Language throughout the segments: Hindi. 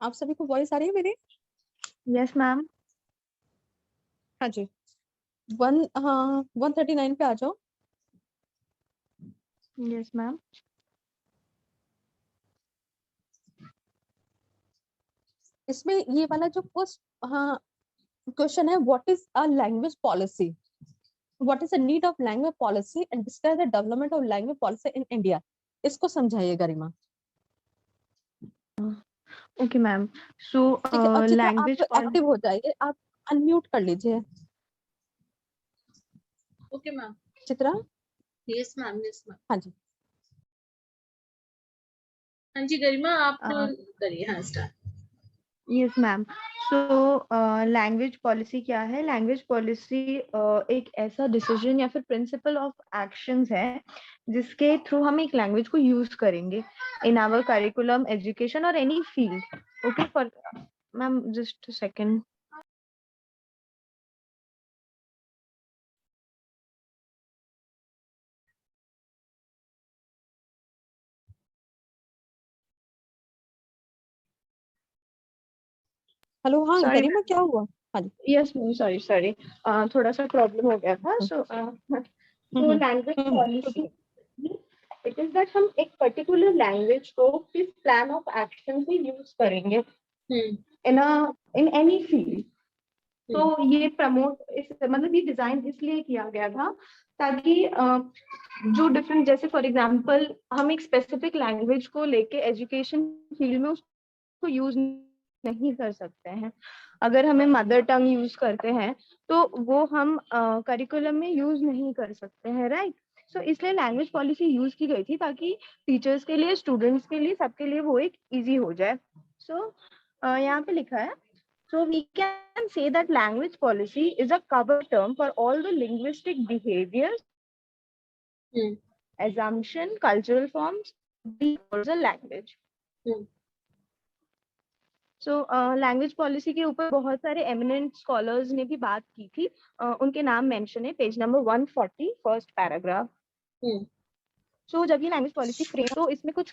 आप सभी को वॉइस आ रही है मेरी? Yes ma'am. हाँ जी। 139 पे आ जाओ। Yes ma'am. इसमें ये वाला जो फर्स्ट क्वेश्चन है, what is a language policy, what is the need of language policy and describe the development of language policy in India. इसको समझाइए गरिमा। Okay ma'am. सो ठीक है, और चित्रा आप लैंग्वेज एक्टिव हो जाइए, आप अनम्यूट कर लीजिए। Okay ma'am. Chitra? Yes ma'am, yes ma'am. हाँ जी। हाँ जी गरिमा, आप करिए। हाँ start. Yes ma'am. So language policy क्या है? लैंग्वेज पॉलिसी एक ऐसा डिसीजन या फिर प्रिंसिपल ऑफ एक्शंस है जिसके थ्रू हम एक लैंग्वेज को यूज करेंगे इन आवर करिकुलम, एजुकेशन और any field. Okay for ma'am, just second. Hello, हाँ Sorry, गरिमा क्या हुआ? हाँ जी। यस मैम, सॉरी थोड़ा सा प्रॉब्लम हो गया था। So language policy it is that हम एक पर्टिकुलर लैंग्वेज को किस प्लान ऑफ एक्शन से यूज करेंगे इन एनी फील्ड। तो ये प्रमोट इस मतलब ये डिजाइन इसलिए किया गया था ताकि जो डिफरेंट, जैसे फॉर एग्जांपल हम एक स्पेसिफिक लैंग्वेज को लेके एजुकेशन फील्ड में उसको यूज नहीं कर सकते हैं। अगर हमें मदर टंग यूज करते हैं तो वो हम करिकुलम में यूज नहीं कर सकते हैं, राइट? सो इसलिए लैंग्वेज पॉलिसी यूज की गई थी ताकि टीचर्स के लिए, स्टूडेंट्स के लिए, सबके लिए वो एक इजी हो जाए। सो यहाँ पे लिखा है, so we can say that language policy is a cover term for all the linguistic behaviors, assumption, cultural forms towards a language. So language policy के ऊपर बहुत सारे एमिनेंट स्कॉलर्स ने भी बात की थी। उनके नाम मेंशन है पेज नंबर 140 फर्स्ट पैराग्राफ। सो जब ये लैंग्वेज पॉलिसी फ्रेम, तो इसमें कुछ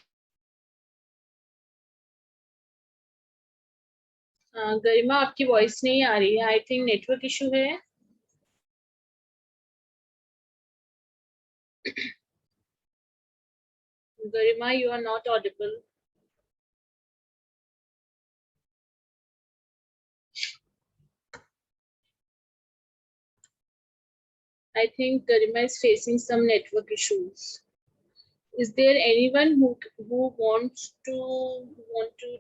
गरिमा आपकी वॉइस नहीं आ रही है, आई थिंक नेटवर्क इशू है। Garima, you are not audible. I think Garima is facing some network issues. Is there anyone who wants to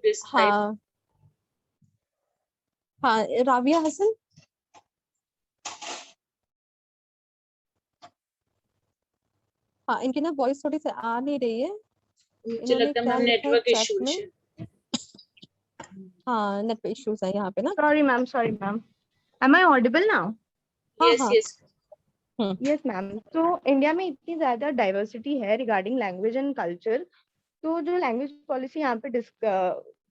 describe? हाँ, राविया हसन। हाँ, इनकी ना वॉइस थोड़ी सी आ नहीं रही है। मुझे लगता है मैम नेटवर्क इश्यूज है। हाँ, नेटवर्क इश्यूज है यहाँ पे ना। Sorry ma'am, am I audible now? Yes. Yes ma'am. तो इंडिया में इतनी ज्यादा डाइवर्सिटी है रिगार्डिंग लैंग्वेज एंड कल्चर, तो जो लैंग्वेज पॉलिसी यहाँ पे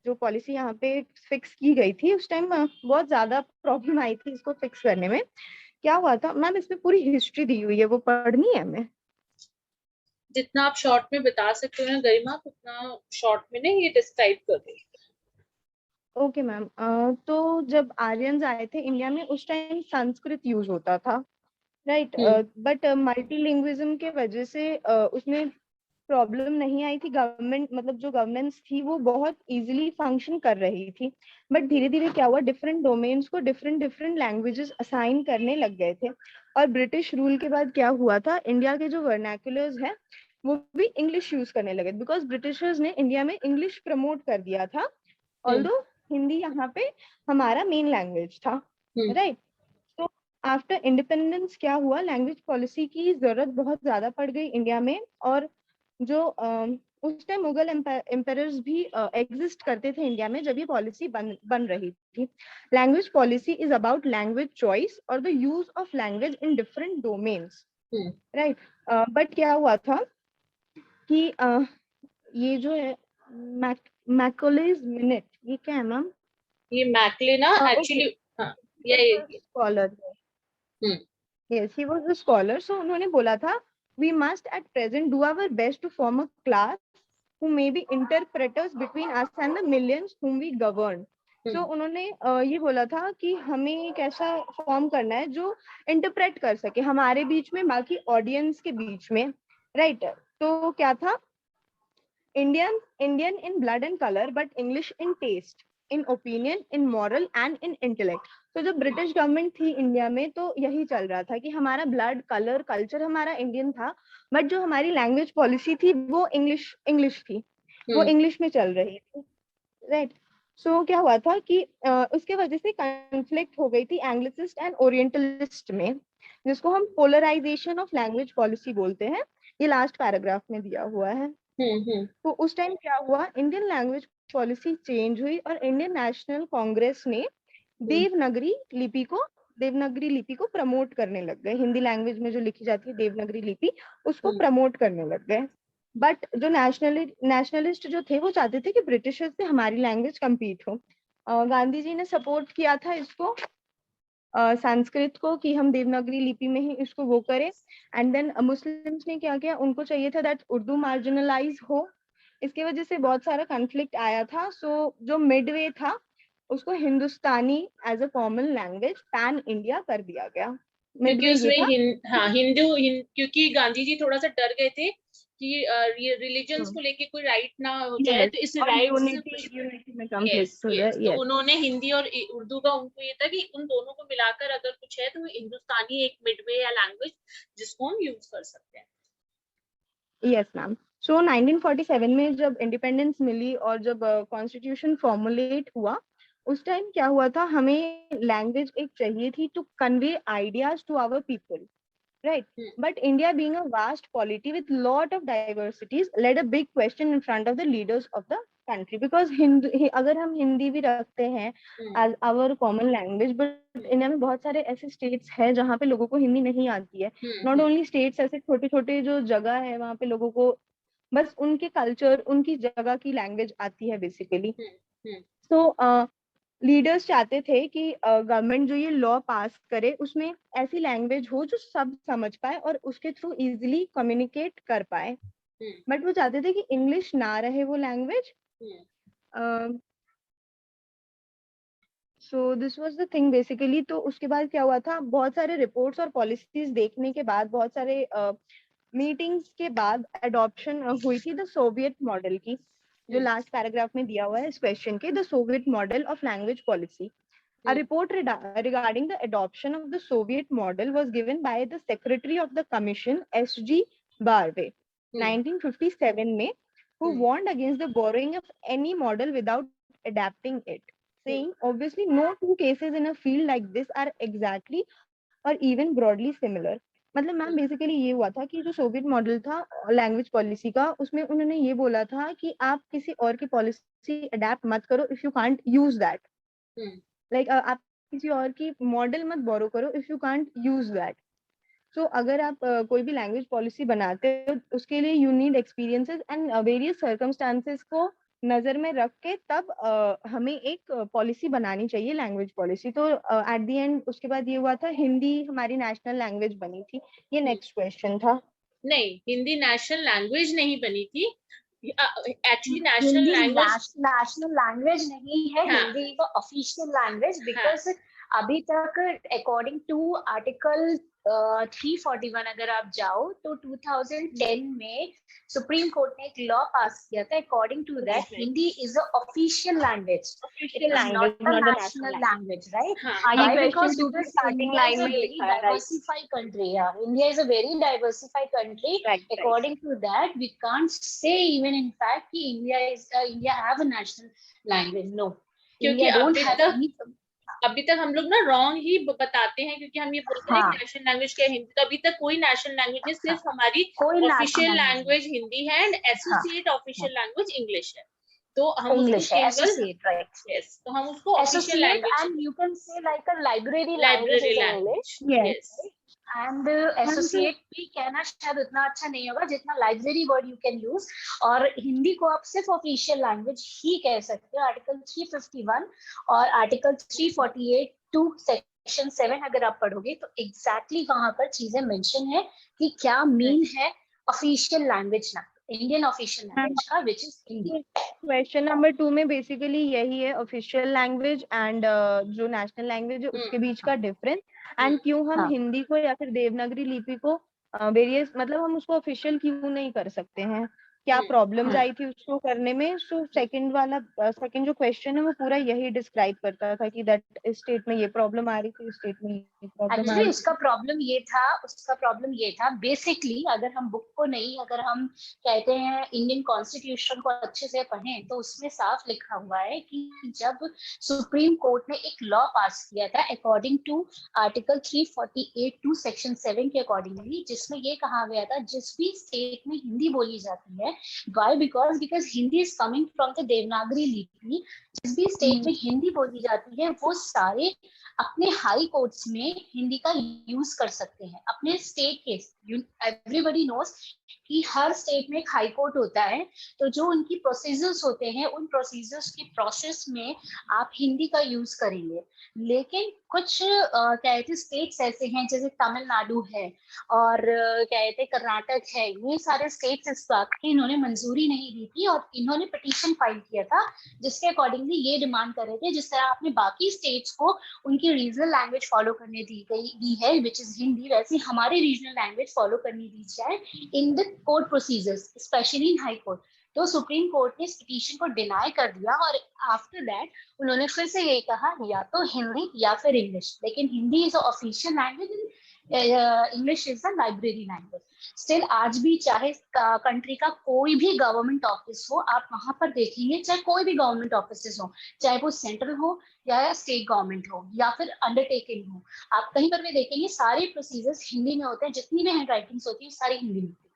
जो पॉलिसी यहाँ पे फिक्स की गई थी उस टाइम बहुत ज्यादा प्रॉब्लम आई थी इसको फिक्स करने में। क्या हुआ था मैम, इसमें पूरी हिस्ट्री दी हुई है, वो पढ़नी है हमें? जितना आप शॉर्ट में बता सकते हो ना गरिमा, उतना शॉर्ट में नहीं ये डिस्क्राइब कर दे। Okay ma'am. तो जब आर्यंस आए थे इंडिया में उस टाइम संस्कृत यूज होता था, राइट? बट मल्टीलिंग्विज्म के वजह से उसमें प्रॉब्लम नहीं आई थी। गवर्नमेंट मतलब जो गवर्नेंस थी वो बहुत इजीली फंक्शन कर रही थी। बट धीरे धीरे क्या हुआ, डिफरेंट डोमेन्स को डिफरेंट डिफरेंट लैंग्वेजेस असाइन करने लग गए थे। और ब्रिटिश रूल के बाद क्या हुआ था, इंडिया के जो वर्नाक्युलर्स हैं वो भी इंग्लिश यूज करने लगे, बिकॉज ब्रिटिशर्स ने इंडिया में इंग्लिश प्रमोट कर दिया था, ऑल्दो हिंदी यहाँ पे हमारा मेन लैंग्वेज था, राइट? तो आफ्टर इंडिपेंडेंस क्या हुआ, लैंग्वेज पॉलिसी की जरूरत बहुत ज्यादा पड़ गई इंडिया में। और जो उस टाइम मुगल एम्पायर्स भी एग्जिस्ट करते थे इंडिया में जब ये पॉलिसी बन रही थी। Language policy is about language choice और the use of language in different domains, right? But क्या हुआ था कि ये जो है मैकोलेज मिनट, ये क्या है मैम? ये मैकले ना एक्चुअली ये स्कॉलर है। Yes, he was a scholar. So उन्होंने बोला था, we must at present do our best to form a class who may be interpreters between us and the millions whom we govern. So उन्होंने ये बोला था कि हमें एक ऐसा फॉर्म करना है जो इंटरप्रेट कर सके हमारे बीच में, बाकी ऑडियंस के बीच में, राइट? तो क्या था, Indian in blood and color but English in taste, in opinion, in moral and in intellect. तो जब ब्रिटिश गवर्नमेंट थी इंडिया में तो यही चल रहा था कि हमारा ब्लड, कलर, कल्चर हमारा इंडियन था, बट जो हमारी लैंग्वेज पॉलिसी थी वो इंग्लिश थी, वो इंग्लिश में चल रही थी, राइट? सो क्या हुआ था कि उसके वजह से कॉन्फ्लिक्ट हो गई थी एंग्लिसिस्ट एंड ओरिएंटलिस्ट में, जिसको हम पोलराइजेशन ऑफ लैंग्वेज पॉलिसी बोलते हैं। ये लास्ट पैराग्राफ में दिया हुआ है। तो उस टाइम क्या हुआ, इंडियन लैंग्वेज पॉलिसी चेंज हुई और इंडियन नेशनल कांग्रेस ने देवनागरी लिपि को प्रमोट करने लग गए। हिंदी लैंग्वेज में जो लिखी जाती है देवनागरी लिपि, उसको प्रमोट करने लग गए। बट जो नेशनलिस्ट जो थे वो चाहते थे कि ब्रिटिशर्स से हमारी लैंग्वेज कम्पीट हो। गांधी जी ने सपोर्ट किया था इसको, संस्कृत को, कि हम देवनागरी लिपि में ही इसको वो करें। एंड देन मुस्लिम्स ने क्या किया, उनको चाहिए था दैट उर्दू मार्जिनलाइज हो। इसकी वजह से बहुत सारा कॉन्फ्लिक्ट आया था। सो जो मिडवे था उसको Hindustani as a common language pan India कर दिया गया। क्योंकि उसमें क्योंकि गांधी जी थोड़ा सा डर गए थे कि ये रिलीजन्स को लेके कोई राइट ना हो जाए, तो इस राइट तो उन्होंने हिंदी और उर्दू का, उनको ये था कि उन दोनों को मिलाकर अगर कुछ है तो हिंदुस्तानी एक मिडवे या लैंग्वेज जिसको हम यूज कर सकते हैं। Yes ma'am. सो 1947 में जब इंडिपेंडेंस मिली और जब कॉन्स्टिट्यूशन फॉर्मुलेट हुआ, उस टाइम क्या हुआ था, हमें लैंग्वेज एक चाहिए थी to convey ideas to our people, right? But India being a vast polity with lot of diversities led a big question in front of the leaders of the country, because अगर हम हिंदी भी रखते हैं as our common language, but India में बहुत सारे ऐसे states हैं जहाँ पे लोगों को हिंदी नहीं आती है। Not only states, ऐसे छोटे छोटे जो जगह है वहाँ पे लोगों को बस उनके कल्चर, उनकी जगह की लैंग्वेज आती है बेसिकली। So लीडर्स चाहते थे कि गवर्नमेंट जो ये लॉ पास करे उसमें ऐसी लैंग्वेज हो जो सब समझ पाए और उसके थ्रू इजीली कम्युनिकेट कर पाए। बट वो चाहते थे कि इंग्लिश ना रहे वो language. So this was the thing basically. तो उसके बाद क्या हुआ था, बहुत सारे रिपोर्ट्स और पॉलिसीज देखने के बाद, बहुत सारे मीटिंग्स के बाद एडॉप्शन हुई थी द सोवियत मॉडल की, जो लास्ट पैराग्राफ में दिया हुआ है इस क्वेश्चन के, the Soviet model of language policy. A report regarding the adoption of the Soviet model was given by the Secretary of the Commission, S.G. Barve, 1957 में, who warned against the borrowing of any model without adapting it, saying obviously no two cases in a field like this are exactly or even broadly similar. मतलब मैम बेसिकली ये हुआ था कि जो सोवियत मॉडल था लैंग्वेज पॉलिसी का, उसमें उन्होंने ये बोला था कि आप किसी और की पॉलिसी अडेप्ट मत करो if you can't use that. Like आप किसी और की मॉडल मत बोरो करो if you can't use that. So अगर आप कोई भी लैंग्वेज पॉलिसी बनाते हो उसके लिए you need experiences and various circumstances को नजर में रख के तब हमें एक पॉलिसी बनानी चाहिए, लैंग्वेज पॉलिसी। तो एट द एंड उसके बाद ये हुआ था, हिंदी हमारी नेशनल लैंग्वेज बनी थी। ये नेक्स्ट क्वेश्चन था। नहीं, हिंदी नेशनल लैंग्वेज नहीं बनी थी। एक्चुअली नेशनल लैंग्वेज नहीं है। Hindi is official language because अभी तक अकॉर्डिंग टू आर्टिकल 341 अगर आप जाओ तो 2010 में सुप्रीम कोर्ट ने एक लॉ पास किया था। According to that Hindi is a official language, not a national language, right? Because it is starting line में लिखा है diversified country. India is a very diversified country. According to that we can't say even in fact कि India have a national language. No, क्योंकि अभी तक हम लोग ना रॉन्ग ही बताते हैं, क्योंकि हम ये बोलते हैं नेशनल लैंग्वेज क्या है हिंदी। तो अभी तक कोई नेशनल लैंग्वेज नहीं, सिर्फ हमारी ऑफिशियल लैंग्वेज हिंदी है and associate official language English है। तो हम तो हम उसको official language and you can say like a library language. Yes, and associate भी कहना शायद उतना अच्छा नहीं होगा जितना library word you can use. और हिंदी को आप सिर्फ ऑफिशियल लैंग्वेज ही कह सकते हो। आर्टिकल 351 और आर्टिकल 348 टू सेक्शन 7 अगर आप पढ़ोगे तो एग्जैक्टली वहां पर चीजें मेंशन है कि क्या मीन है ऑफिशियल लैंग्वेज ना। इंडियन ऑफिशियल लैंग्वेज का, which is Hindi. Question number 2 में बेसिकली यही है, ऑफिशियल लैंग्वेज एंड जो नेशनल लैंग्वेज है उसके बीच का डिफरेंस, एंड क्यों हम हिंदी को या फिर देवनागरी लिपि को वेरियस मतलब हम उसको ऑफिशियल क्यों नहीं कर सकते हैं, क्या प्रॉब्लम्स आई थी उसको करने में। सो सेकंड जो क्वेश्चन है वो पूरा यही डिस्क्राइब करता था कि दैट इस स्टेट में ये प्रॉब्लम आ रही थी, इस स्टेट में ये प्रॉब्लम आ एक्चुअली रही उसका प्रॉब्लम ये था बेसिकली, अगर हम बुक को नहीं, अगर हम कहते हैं इंडियन कॉन्स्टिट्यूशन को अच्छे से पढ़ें तो उसमें साफ लिखा हुआ है कि जब सुप्रीम कोर्ट ने एक लॉ पास किया था अकॉर्डिंग टू आर्टिकल 348 सेक्शन 7 के अकॉर्डिंगली, जिसमें ये कहा गया था जिस भी स्टेट में हिंदी बोली जाती है, why because Hindi is coming from the Devanagari लिपि, जिस भी स्टेट में हिंदी बोली जाती है वो सारे अपने हाई कोर्ट्स में हिंदी का यूज कर सकते हैं। अपने स्टेट के, एवरीबॉडी नोस कि हर स्टेट में एक हाई कोर्ट होता है, तो जो उनकी प्रोसीजर्स होते हैं उन प्रोसीजर्स की प्रोसेस में आप हिंदी का यूज करेंगे। लेकिन कुछ कहते स्टेट्स ऐसे हैं जैसे तमिलनाडु है और कहते कर्नाटक है, ये सारे स्टेट्स इस बात की इन्होंने मंजूरी नहीं दी थी और इन्होंने पिटीशन फाइल किया था जिसके अकॉर्डिंगली ये डिमांड कर रहे थे जिस तरह आपने बाकी स्टेट्स को उनकी रीजनल लैंग्वेज फॉलो करने दी है विच इज हिंदी, वैसे हमारी रीजनल लैंग्वेज फॉलो करनी दी जाए in the court procedures, specially in high court. तो सुप्रीम कोर्ट ने इस पिटीशन को डिनाई कर दिया और आफ्टर दैट उन्होंने फिर से ये कहा या तो हिंदी या फिर इंग्लिश, लेकिन Hindi is official language, English is the library language. Still आज भी चाहे कंट्री का कोई भी गवर्नमेंट ऑफिस हो, आप वहां पर देखेंगे चाहे कोई भी गवर्नमेंट ऑफिस हो, चाहे वो सेंट्रल हो या स्टेट गवर्नमेंट हो या फिर अंडरटेकिंग हो, आप कहीं पर भी देखेंगे सारे प्रोसीजर्स हिंदी में होते हैं, जितनी भी हैंड राइटिंग्स होती है सारी हिंदी में होती है।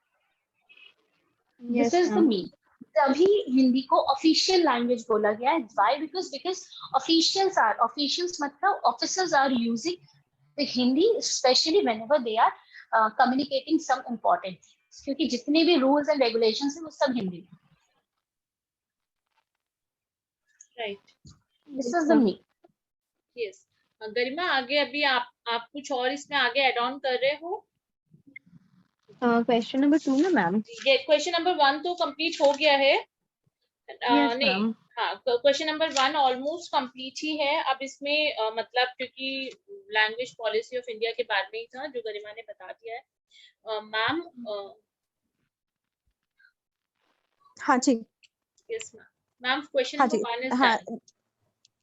दिस इज द मीन, तभी हिंदी को ऑफिशियल लैंग्वेज बोला गया है। व्हाई? बिकॉज ऑफिशियल्स मतलब officers are using the Hindi specially whenever they are communicating some important things, क्योंकि जितने भी रूल्स एंड रेगुलेशंस हैं वो सब हिंदी में। Right, this is the mean. Yes. Garima आगे अभी आप कुछ और इसमें आगे ऐड ऑन कर रहे हो? क्वेश्चन नंबर 2 ना मैम? ये क्वेश्चन नंबर 1 तो कंप्लीट हो गया है। नहीं, हाँ, क्वेश्चन नंबर 1 ऑलमोस्ट कंप्लीट ही है। अब इसमें मतलब क्योंकि लैंग्वेज पॉलिसी ऑफ इंडिया के बारे में ही था जो गरिमा ने बता दिया है। मैम, हाँ जी, यस मैम, क्वेश्चन हाँ नंबर जी, 1 इज हाँ डन।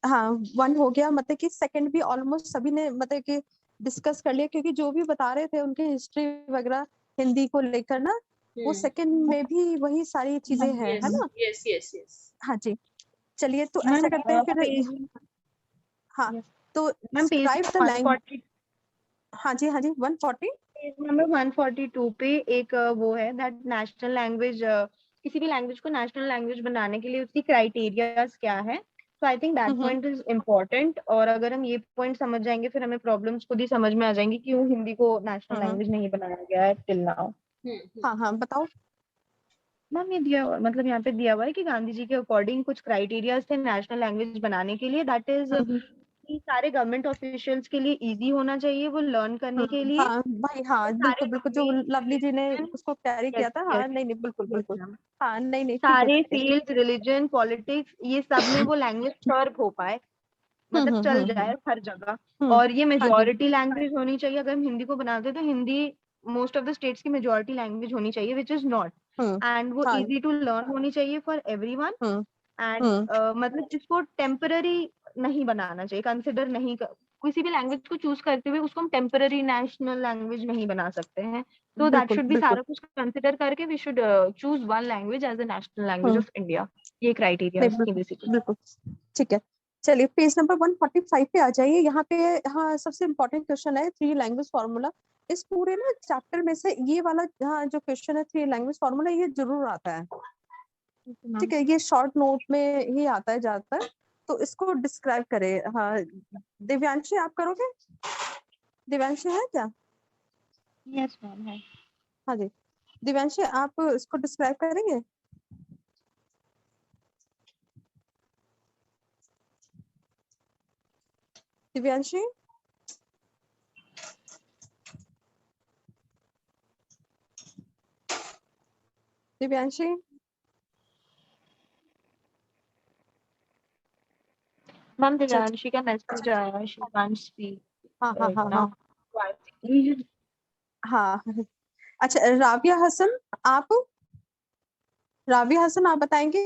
हाँ 1 हो गया, मतलब कि सेकंड भी ऑलमोस्ट सभी ने मतलब कि डिस्कस कर लिया, क्योंकि जो भी बता रहे थे उनके हिस्ट्री वगैरह हिंदी को लेकर ना, वो सेकंड में भी वही सारी चीजें हैं, है ना? Yes yes yes. हाँ जी, चलिए तो ऐसा करते हैं फिर। हाँ, तो डिस्क्राइब द लैंग्वेज। हाँ जी, हाँ जी, 140 पेज नंबर 142 पे एक वो है दैट नेशनल लैंग्वेज, किसी भी लैंग्वेज को नेशनल लैंग्वेज बनाने के लिए उसकी क्राइटेरियाज क्या है। तो I think that point is important, और अगर हम ये पॉइंट समझ जाएंगे फिर हमें प्रॉब्लम्स खुद ही समझ में आ जाएंगी क्यों हिंदी को नेशनल लैंग्वेज नहीं बनाया गया है टिल नाउ। हाँ हाँ बताओ मैम, ये दिया मतलब यहाँ पे दिया हुआ है कि गांधी जी के अकॉर्डिंग कुछ क्राइटेरियाज थे नेशनल लैंग्वेज बनाने के लिए, दैट इज कि सारे गवर्नमेंट ऑफिशियल्स के लिए इजी होना चाहिए वो लर्न करने के लिए। हाँ भाई, हाँ बिल्कुल बिल्कुल, जो लवली जी ने उसको कैरी किया था। हाँ नहीं नहीं, बिल्कुल बिल्कुल, हाँ नहीं नहीं, ठीक है सारे ठीक है। फील्ड, रिलीजन, पॉलिटिक्स, ये सब में वो लैंग्वेज सर्व हो पाए, मतलब चल जाए हर जगह। और ये मेजोरिटी लैंग्वेज होनी चाहिए। अगर हम हिंदी को बनाते तो Hindi most of the states की मेजोरिटी लैंग्वेज होनी चाहिए, विच इज नॉट, एंड वो इजी टू लर्न होनी चाहिए फॉर एवरीवन। एंड मतलब इसको टेम्पररी नहीं बनाना चाहिए, कंसिडर नहीं किसी भी लैंग्वेज को चूज करते हुए उसको हम टेम्पररी नेशनल लैंग्वेज नहीं बना सकते हैं। तो दैट शुड बी सारा कुछ कंसिडर करके we should choose one language as a national language of India. ये क्राइटेरिया है बेसिकली। बिल्कुल ठीक है, चलिए पेज नंबर 145 पे आ जाइए। यहाँ पे हाँ सबसे इम्पोर्टेंट क्वेश्चन है 3 लैंग्वेज फॉर्मूला। इस पूरे ना चैप्टर में से ये वाला हाँ जो क्वेश्चन है 3 लैंग्वेज फॉर्मूला, ये जरूर आता है, ठीक है? ये शॉर्ट नोट में ही आता है ज्यादातर, तो इसको डिस्क्राइब करे। हाँ दिव्यांशी आप करोगे? दिव्यांशी है क्या? यस मैम है। हाँ जी, दिव्यांशी आप इसको डिस्क्राइब करेंगे? दिव्यांशी दिव्यांशी? मैम दिव्यांशी का मैसेज आया, शी कांट स्पीक हाँ हाँ राइट हाँ नाउ। हाँ। अच्छा, राबिया हसन, आप? राबिया हसन, आप बताएंगे?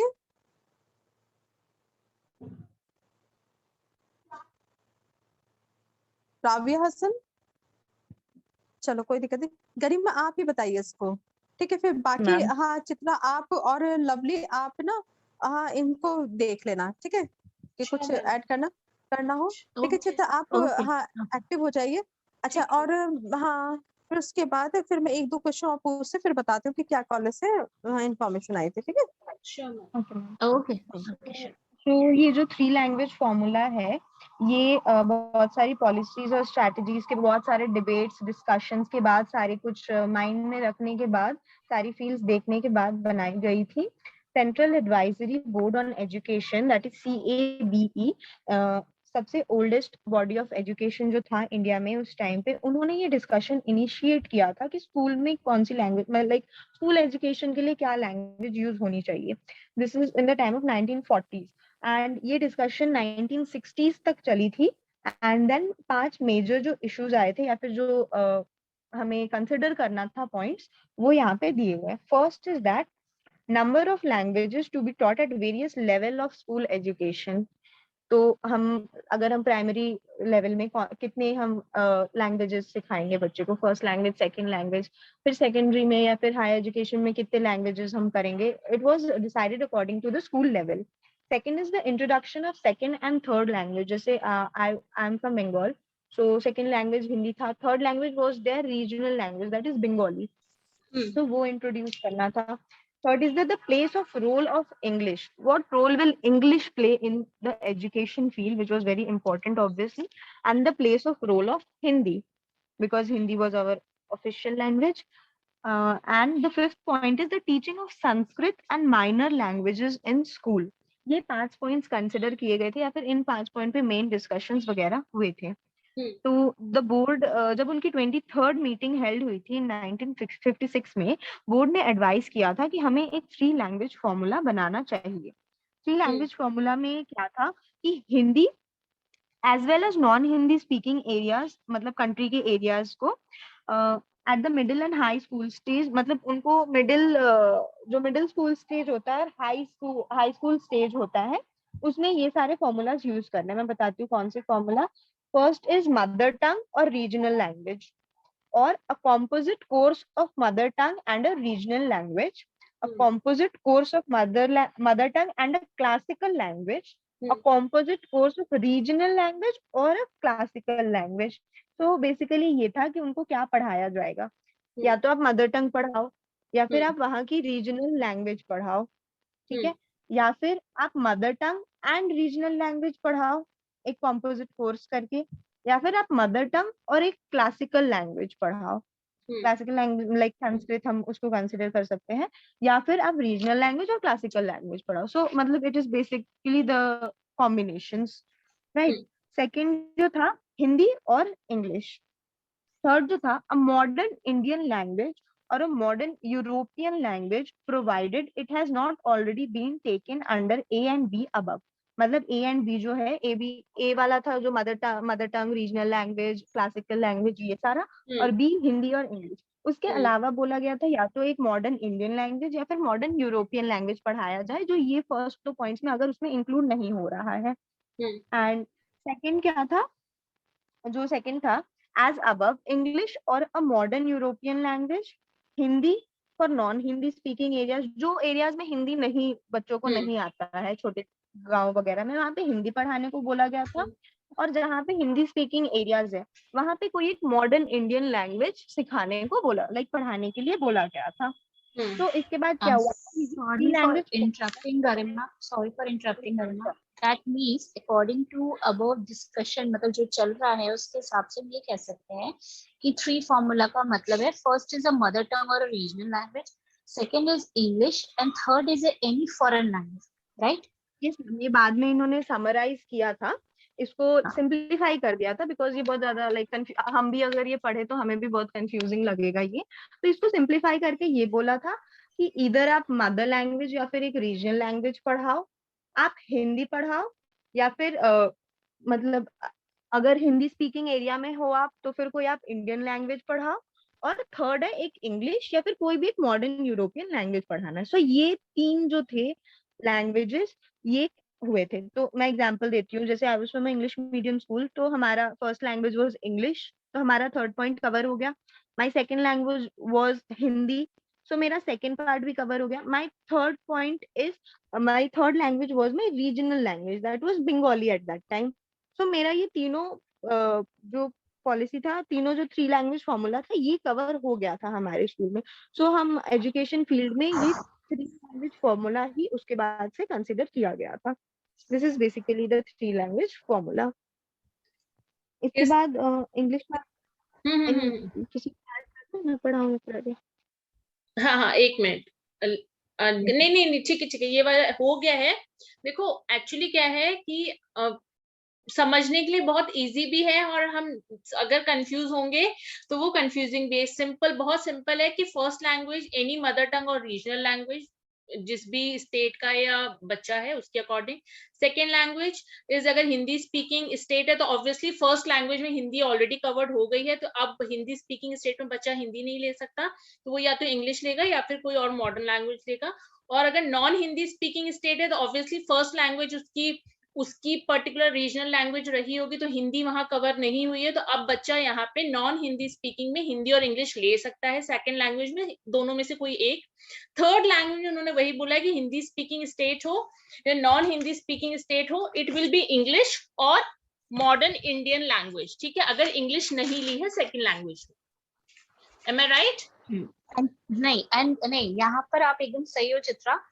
राबिया हसन? चलो कोई दिक्कत नहीं, गरिमा आप ही बताइए इसको, ठीक है? फिर बाकी मैम हाँ चित्रा आप और लवली आप ना हाँ इनको देख लेना, ठीक है? कि कुछ ऐड करना हो, ठीक है? चित्रा आप ओके हाँ एक्टिव हो जाइए। अच्छा, और हाँ फिर उसके बाद फिर मैं एक दो क्वेश्चन और पूछ फिर बताती हूँ कि क्या कॉलेज से इंफॉर्मेशन आई थी, ठीक है? ओके। तो ये जो 3 लैंग्वेज फॉर्मूला है, ये बहुत सारी पॉलिसीज और स्ट्रैटेजीज के बहुत सारे डिबेट्स डिस्कशंस के बाद, सारे कुछ माइंड में रखने के बाद, सारी फील्ड्स देखने के बाद बनाई गई थी। Central advisory board on education, that is CABE, सबसे ओल्डेस्ट बॉडी ऑफ एजुकेशन जो था इंडिया में उस टाइम पे, उन्होंने ये डिस्कशन इनिशिएट किया था कि स्कूल में कौन सी लैंग्वेज, मतलब लाइक स्कूल एजुकेशन के लिए क्या लैंग्वेज यूज होनी चाहिए। This is in the time of 1940s, and ये डिस्कशन 1960s तक चली थी। एंड देन 5 मेजर जो इश्यूज आए थे या फिर जो हमें कंसिडर करना था पॉइंट्स, वो यहाँ पे दिए हुए हैं। First is that number of languages to be taught at various level of school education. तो अगर हम प्राइमरी लेवल में कितने हम लैंग्वेजेस सिखाएंगे बच्चे को, फर्स्ट लैंग्वेज, सेकंड लैंग्वेज, फिर सेकेंडरी में या फिर हायर एजुकेशन में कितने लैंग्वेजेस हम करेंगे, it was decided according to the school level. Second is the introduction of second and third language, जैसे I am from Bengal, so second language Hindi था, third language was their regional language, that is Bengali, तो वो इंट्रोड्यूस करना था। Third is that the place of role of English. What role will English play in the education field, which was very important, obviously, and the place of role of Hindi, because Hindi was our official language. And the fifth point is the teaching of Sanskrit and minor languages in school. ये 5 पॉइंट्स कंसिडर किए गए थे या फिर इन 5 पॉइंट पे मेन डिस्कशंस वगैरह हुए थे। तो द बोर्ड जब उनकी 23rd मीटिंग हेल्ड हुई थी 1956 में, बोर्ड ने एडवाइस किया था कि हमें एक 3 लैंग्वेज फॉर्मूला बनाना चाहिए। 3 लैंग्वेज फॉर्मूला में क्या था कि Hindi as well as non Hindi speaking areas, मतलब कंट्री के एरियाज को at the middle and high school stage, मतलब उनको जो मिडिल स्कूल स्टेज होता है, हाई स्कूल स्टेज होता है, उसमें ये सारे फॉर्मूलाज यूज करने हैं। मैं बताती हूँ कौन से formula. First is mother tongue और रीजनल लैंग्वेज, और a composite course of mother tongue and a regional language, a composite course of mother tongue and a classical language, a composite course of regional language और a classical language। तो बेसिकली ये था कि उनको क्या पढ़ाया जाएगा, या तो आप मदर टंग पढ़ाओ, या फिर आप वहाँ की रीजनल लैंग्वेज पढ़ाओ, ठीक है, या फिर आप mother tongue and regional language पढ़ाओ एक कॉम्पोजिट कोर्स करके, या फिर आप मदर टंग और एक क्लासिकल लैंग्वेज पढ़ाओ। क्लासिकल लैंग्वेज लाइक संस्कृत हम उसको कंसिडर कर सकते हैं, या फिर आप रीजनल लैंग्वेज और क्लासिकल लैंग्वेज पढ़ाओ। सो मतलब it is basically the combinations, right. Second जो था हिंदी और इंग्लिश। थर्ड जो था अ मॉडर्न इंडियन लैंग्वेज और a modern European language provided it has not already been taken under A and B above. मतलब ए एंड बी जो है, ए वाला था जो mother tongue, regional language, classical language, ये सारा, और बी हिंदी और इंग्लिश। उसके अलावा बोला गया था या तो एक मॉडर्न इंडियन लैंग्वेज या फिर मॉडर्न यूरोपियन लैंग्वेज पढ़ाया जाए, जो ये फर्स्ट 2 पॉइंट्स में अगर उसमें इंक्लूड नहीं हो रहा है। एंड सेकंड क्या था, जो सेकंड था एज अबव इंग्लिश और a modern European language, Hindi for non Hindi speaking areas, जो एरियाज में हिंदी नहीं, बच्चों को नहीं आता है, छोटे गांव वगैरह में, वहां पे हिंदी पढ़ाने को बोला गया था। और जहाँ पे हिंदी स्पीकिंग एरियाज है वहां पे कोई एक मॉडर्न इंडियन लैंग्वेज सिखाने को बोला, लाइक पढ़ाने के लिए बोला गया था। तो इसके बाद क्या हुआ, sorry for interrupting Garima, that means according to above discussion, मतलब जो चल रहा है उसके हिसाब से हम ये कह सकते हैं कि 3 फॉर्मूला का मतलब है, first is a mother tongue और regional language, second is English and third is any foreign language, right. ये बाद में इन्होंने समराइज किया था, इसको सिंप्लीफाई कर दिया था, बिकॉज ये बहुत ज्यादा लाइक हम भी अगर ये पढ़े तो हमें भी बहुत कंफ्यूजिंग लगेगा ये, तो इसको सिंप्लीफाई करके ये बोला था कि इधर आप मदर लैंग्वेज या फिर एक रीजनल लैंग्वेज पढ़ाओ, आप हिंदी पढ़ाओ, या फिर मतलब अगर हिंदी स्पीकिंग एरिया में हो आप तो फिर कोई आप इंडियन लैंग्वेज पढ़ाओ, और थर्ड है एक इंग्लिश या फिर कोई भी एक मॉडर्न यूरोपियन लैंग्वेज पढ़ाना। सो ये 3 जो थे लैंग्वेजेस ये हुए थे। तो मैं एग्जांपल देती हूँ, जैसे I was from English medium school, तो हमारा फर्स्ट लैंग्वेज वाज इंग्लिश, तो हमारा थर्ड पॉइंट कवर हो गया। My second language was Hindi, so मेरा सेकंड पार्ट भी कवर हो गया। My third point is my third language was my regional language, that was Bengali at that time. So मेरा ये तीनों जो पॉलिसी था, तीनों जो 3 लैंग्वेज फॉर्मूला था, ये कवर हो गया था हमारे स्कूल में। सो हम एजुकेशन फील्ड में ये 3 लैंग्वेज फॉर्मूला ही उसके बाद से कंसिडर किया गया था। This is basically the 3 language formula. इसके बाद इंग्लिश में किसी मैं पढ़ाऊँ पहले। हाँ हाँ, एक मिनट। नहीं नहीं नहीं, ठीक है ठीक है, ये वाला हो गया है। देखो एक्चुअली क्या है कि समझने के लिए बहुत इजी भी है, और हम अगर कंफ्यूज होंगे तो वो कंफ्यूजिंग भी है। सिंपल, बहुत सिंपल है कि first language any mother tongue और रीजनल लैंग्वेज जिस भी स्टेट का या बच्चा है उसके अकॉर्डिंग। सेकेंड लैंग्वेज इज, अगर हिंदी स्पीकिंग स्टेट है तो ऑब्वियसली फर्स्ट लैंग्वेज में हिंदी ऑलरेडी कवर्ड हो गई है, तो अब हिंदी स्पीकिंग स्टेट में बच्चा हिंदी नहीं ले सकता, तो वो या तो इंग्लिश लेगा या फिर कोई और मॉडर्न लैंग्वेज लेगा। और अगर नॉन हिंदी स्पीकिंग स्टेट है तो ऑब्वियसली फर्स्ट लैंग्वेज उसकी पर्टिकुलर रीजनल लैंग्वेज रही होगी, तो हिंदी वहां कवर नहीं हुई है, तो अब बच्चा यहाँ पे नॉन हिंदी स्पीकिंग में हिंदी और इंग्लिश ले सकता है, सेकंड लैंग्वेज में दोनों में से कोई एक। थर्ड लैंग्वेज उन्होंने वही बोला है कि हिंदी स्पीकिंग स्टेट हो या नॉन हिंदी स्पीकिंग स्टेट हो, इट विल बी इंग्लिश और मॉडर्न इंडियन लैंग्वेज। ठीक है, अगर इंग्लिश नहीं ली है सेकंड लैंग्वेज में। एम आई राइट? नहीं, यहाँ पर आप एकदम सही हो चित्रा।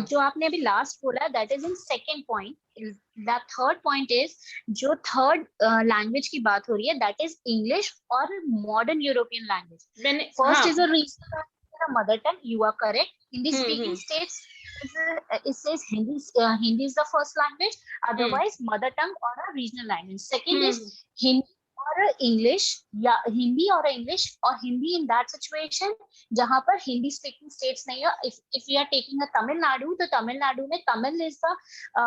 जो आपने अभी लास्ट बोला, that is in second point. The third point is, जो थर्ड लैंग्वेज की बात हो रही है, दैट इज इंग्लिश और modern European language. First is a regional mother tongue, you are correct. Hindi speaking states it says Hindi is the first language, otherwise mother tongue or a regional language. Second is Hindi or English, या हिंदी और इंग्लिश, और हिंदी इन दैट सिचुएशन जहां पर हिंदी स्पीकिंग स्टेट्स नहीं है। If you are taking a Tamil Nadu, तो तमिलनाडु में Tamil is the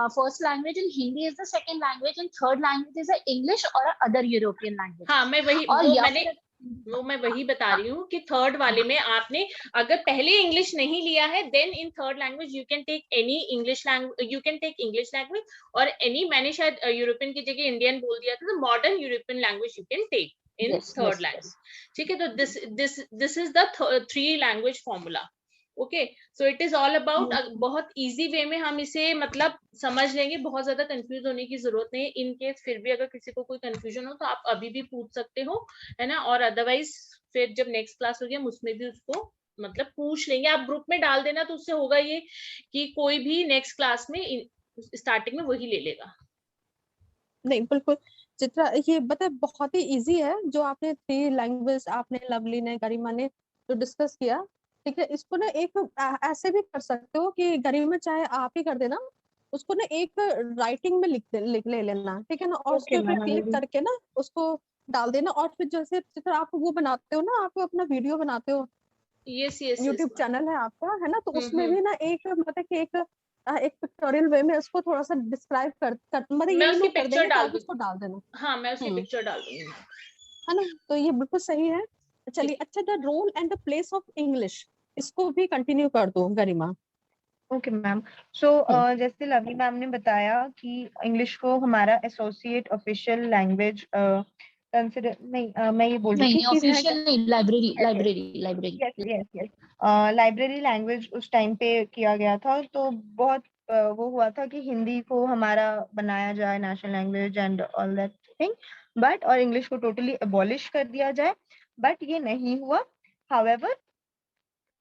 first language and Hindi is the second language, and third language is English और अदर यूरोपियन लैंग्वेज। हाँ, मैं वही बता रही हूँ कि थर्ड वाले में आपने अगर पहले इंग्लिश नहीं लिया है, then in third language you can take any English language, you can take English language और एनी, मैंने शायद यूरोपियन की जगह इंडियन बोल दिया था, तो modern European language you can take in third language. ठीक है, तो this is the 3 language formula. Okay, so it is all about, बहुत इजी वे में हम इसे मतलब समझ लेंगे, बहुत ज्यादा कंफ्यूज होने की जरूरत नहीं है। इन केस फिर भी अगर किसी को कोई कंफ्यूजन हो तो आप अभी भी पूछ सकते हो, है ना, और अदरवाइज फिर जब नेक्स्ट क्लास होगी हम उसमें भी उसको मतलब पूछ लेंगे। आप ग्रुप में डाल देना, तो उससे होगा ये कि कोई भी नेक्स्ट क्लास में स्टार्टिंग में वही ले लेगा। नहीं बिल्कुल चित्रा, ये बता बहुत ही इजी है जो आपने 3 लैंग्वेज, आपने लवली ने, गरिमा ने जो डिस्कस किया। ठीक है, इसको ना एक ऐसे भी कर सकते हो कि गरिमा चाहे आप ही कर देना, उसको ना एक राइटिंग में लिख ले लेना, ठीक है ना, और उसके ऊपर क्लिक करके ना उसको डाल देना। और फिर जैसे चित्रा आप वो बनाते हो ना, आप अपना वीडियो बनाते हो, यस यूट्यूब चैनल है आपका, है ना, तो उसमें भी ना एक मतलब कि एक पिक्टोरियल वे में उसको थोड़ा सा डिस्क्राइब कर मतलब ये लोग कर देंगे, तो आप उसको डाल देना। हाँ, मैं उसकी पिक्चर डाल दूंगी, है ना, तो ये बिल्कुल सही है। चलिए, अच्छा, the role and the place of English, इसको भी कंटिन्यू कर दो गरिमा। ओके मैम, सो जैसे लवली मैम ने बताया कि इंग्लिश को हमारा एसोसिएट ऑफिशियल लैंग्वेज कंसिडर नहीं, मैं ये बोल रही थी ऑफिशियल नहीं, लाइब्रेरी लाइब्रेरी लैंग्वेज उस टाइम पे किया गया था। तो बहुत वो हुआ था कि हिंदी को हमारा बनाया जाए national language and all that thing, but और इंग्लिश को टोटली एबॉलिश कर दिया जाए, बट ये नहीं हुआ। हाउएवर